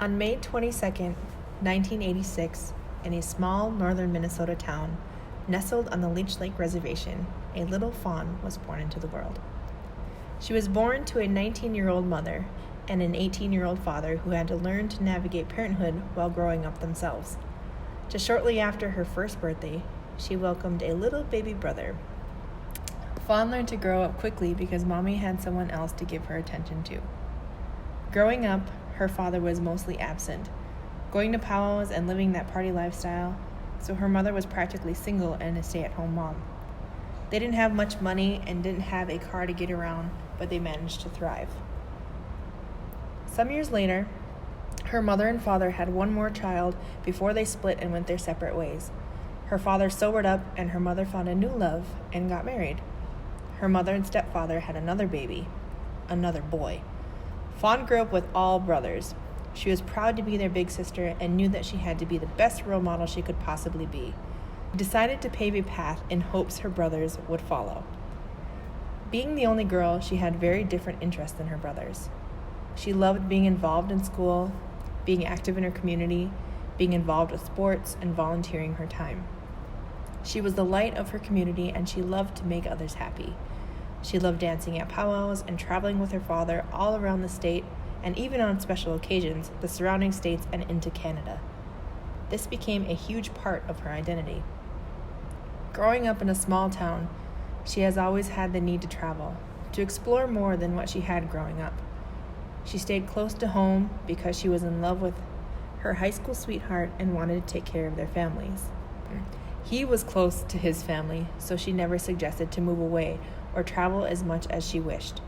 On May 22nd, 1986, in a small northern Minnesota town nestled on the Leech Lake Reservation, a little fawn was born into the world. She was born to a 19-year-old mother and an 18-year-old father who had to learn to navigate parenthood while growing up themselves. Just shortly after her first birthday, she welcomed a little baby brother. Fawn learned to grow up quickly because Mommy had someone else to give her attention to. Growing up, her father was mostly absent, going to powwows and living that party lifestyle, so her mother was practically single and a stay-at-home mom. They didn't have much money and didn't have a car to get around, but they managed to thrive. Some years later, her mother and father had one more child before they split and went their separate ways. Her father sobered up and her mother found a new love and got married. Her mother and stepfather had another baby, another boy. Fawn grew up with all brothers. She was proud to be their big sister and knew that she had to be the best role model she could possibly be. She decided to pave a path in hopes her brothers would follow. Being the only girl, she had very different interests than her brothers. She loved being involved in school, being active in her community, being involved with sports, and volunteering her time. She was the light of her community and she loved to make others happy. She loved dancing at powwows and traveling with her father all around the state and even on special occasions, the surrounding states and into Canada. This became a huge part of her identity. Growing up in a small town, she has always had the need to travel, to explore more than what she had growing up. She stayed close to home because she was in love with her high school sweetheart and wanted to take care of their families. He was close to his family, so she never suggested to move away or travel as much as she wished.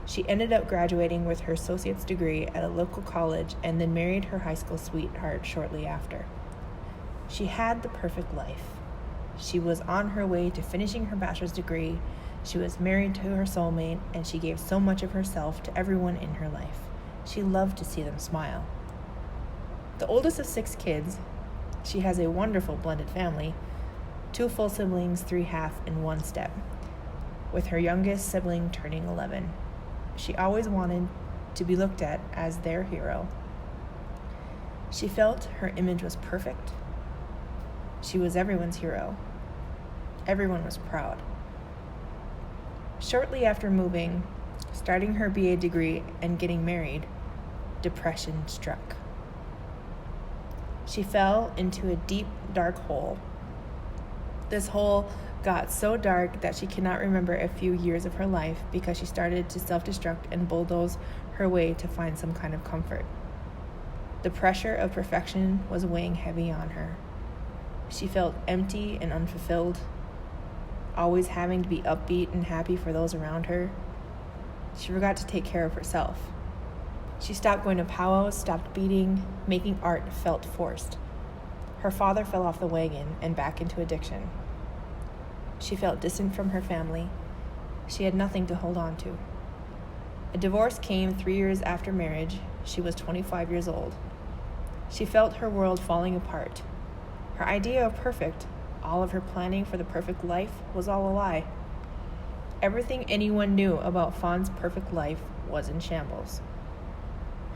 She ended up graduating with her associate's degree at a local college and then married her high school sweetheart shortly after. She had the perfect life. She was on her way to finishing her bachelor's degree, she was married to her soulmate, and she gave so much of herself to everyone in her life. She loved to see them smile. The oldest of 6 kids, she has a wonderful blended family, 2 full siblings, 3 half, and 1 step, with her youngest sibling turning 11. She always wanted to be looked at as their hero. She felt her image was perfect. She was everyone's hero. Everyone was proud. Shortly after moving, starting her BA degree, and getting married, depression struck. She fell into a deep, dark hole. This hole got so dark that she cannot remember a few years of her life because she started to self-destruct and bulldoze her way to find some kind of comfort. The pressure of perfection was weighing heavy on her. She felt empty and unfulfilled, always having to be upbeat and happy for those around her. She forgot to take care of herself. She stopped going to powwows, stopped beating, making art felt forced. Her father fell off the wagon and back into addiction. She felt distant from her family. She had nothing to hold on to. A divorce came 3 years after marriage. She was 25 years old. She felt her world falling apart. Her idea of perfect, all of her planning for the perfect life, was all a lie. Everything anyone knew about Fawn's perfect life was in shambles.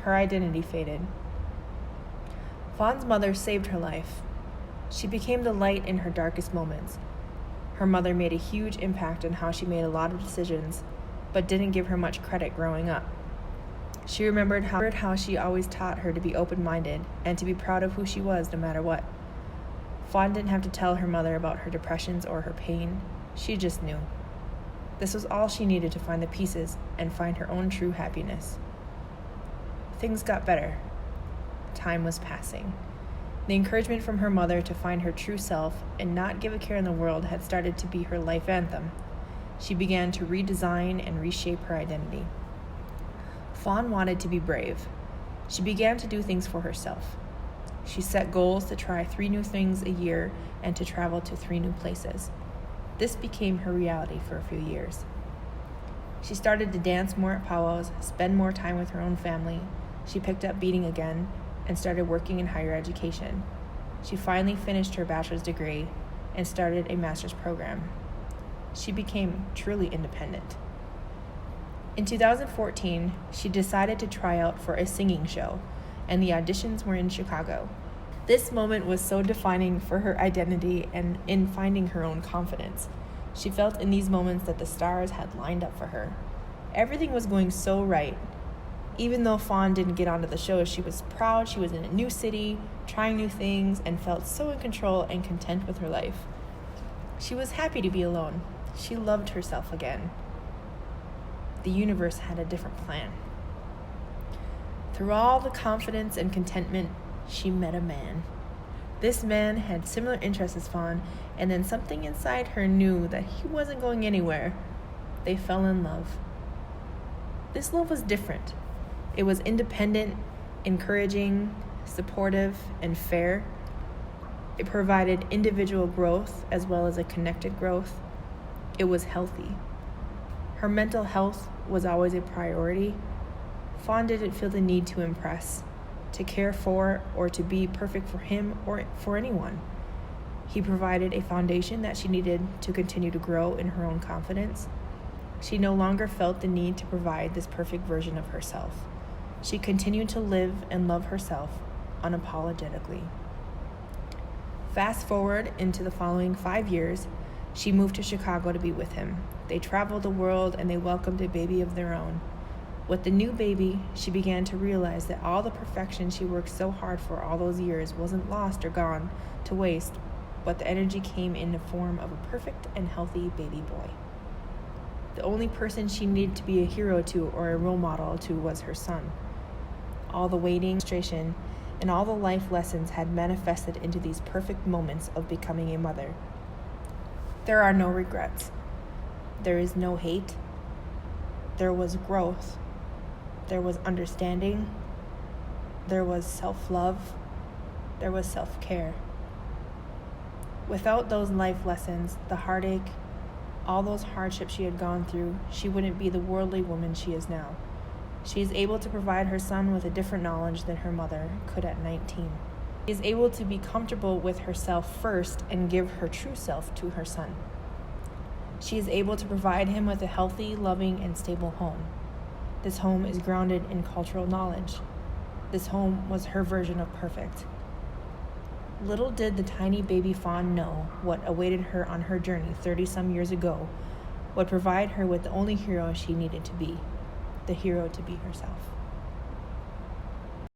Her identity faded. Fawn's mother saved her life. She became the light in her darkest moments. Her mother made a huge impact on how she made a lot of decisions, but didn't give her much credit growing up. She remembered how she always taught her to be open-minded and to be proud of who she was no matter what. Fawn didn't have to tell her mother about her depressions or her pain. She just knew. This was all she needed to find the pieces and find her own true happiness. Things got better. Time was passing. The encouragement from her mother to find her true self and not give a care in the world had started to be her life anthem. She began to redesign and reshape her identity. Fawn wanted to be brave. She began to do things for herself. She set goals to try 3 new things a year and to travel to 3 new places. This became her reality for a few years. She started to dance more at powwows, spend more time with her own family. She picked up beading again and started working in higher education. She finally finished her bachelor's degree and started a master's program. She became truly independent. In 2014, she decided to try out for a singing show and the auditions were in Chicago. This moment was so defining for her identity and in finding her own confidence. She felt in these moments that the stars had lined up for her. Everything was going so right. Even though Fawn didn't get onto the show, she was proud. She was in a new city, trying new things, and felt so in control and content with her life. She was happy to be alone. She loved herself again. The universe had a different plan. Through all the confidence and contentment, she met a man. This man had similar interests as Fawn, and then something inside her knew that he wasn't going anywhere. They fell in love. This love was different. It was independent, encouraging, supportive, and fair. It provided individual growth as well as a connected growth. It was healthy. Her mental health was always a priority. Fawn didn't feel the need to impress, to care for, or to be perfect for him or for anyone. He provided a foundation that she needed to continue to grow in her own confidence. She no longer felt the need to provide this perfect version of herself. She continued to live and love herself unapologetically. Fast forward into the following 5 years, she moved to Chicago to be with him. They traveled the world and they welcomed a baby of their own. With the new baby, she began to realize that all the perfection she worked so hard for all those years wasn't lost or gone to waste, but the energy came in the form of a perfect and healthy baby boy. The only person she needed to be a hero to or a role model to was her son. All the waiting, frustration, and all the life lessons had manifested into these perfect moments of becoming a mother. There are no regrets. There is no hate. There was growth. There was understanding. There was self-love. There was self-care. Without those life lessons, the heartache, all those hardships she had gone through, she wouldn't be the worldly woman she is now. She is able to provide her son with a different knowledge than her mother could at 19. She is able to be comfortable with herself first and give her true self to her son. She is able to provide him with a healthy, loving, and stable home. This home is grounded in cultural knowledge. This home was her version of perfect. Little did the tiny baby Fawn know what awaited her on her journey 30-some years ago would provide her with the only hero she needed to be, the hero to be herself.